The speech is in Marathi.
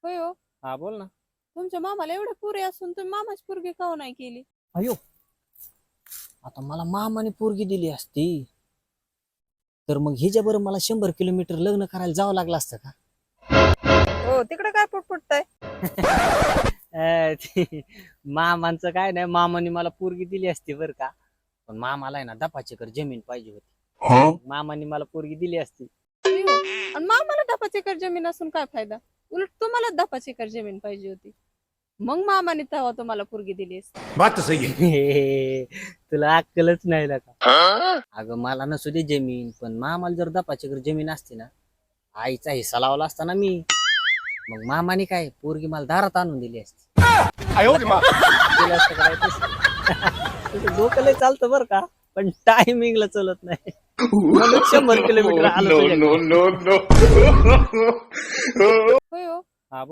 होय हो. हा बोल ना. तुमच्या मामाला एवढे पुरे असून तुम्ही मामाची पोरगी का नाही केली? अयो, आता मला मामाने पोरगी दिली असती तर मग हिच्या बरोबर मला 100 किलोमीटर लग्न करायला जावं लागलं असतं का? हो, तिकडे काय पुटपुटताय? मामांचं काय नाही, मामाने मला पोरगी दिली असती बरं का, पण मामाला आहे ना 10 एकर जमीन पाहिजे होती. मामाने मला पोरगी दिली असती. आणि मामाला 10 एकर जमीन असून काय फायदा? उलट तुम्हाला 10 एकर जमीन पाहिजे होती. मग मामाने तेव्हा तुम्हाला पोरगी दिली असती. बात तो सही है. तुला अक्कलच नाही ना का? अगं मला नसू दे जमीन, पण मामाला जर 10 एकर जमीन असती ना, आईचा हिस्सा लावला असता ना मी. मग मामाने काय पोरगी मला दारात आणून दिली असती. केलं असतं का नाही तसं? तुझं डोकं लय चालतं बरं का, पण टायमिंगला चलत नाही. म्हणून 100 किलोमीटर आलो तुझ्याकडे. No.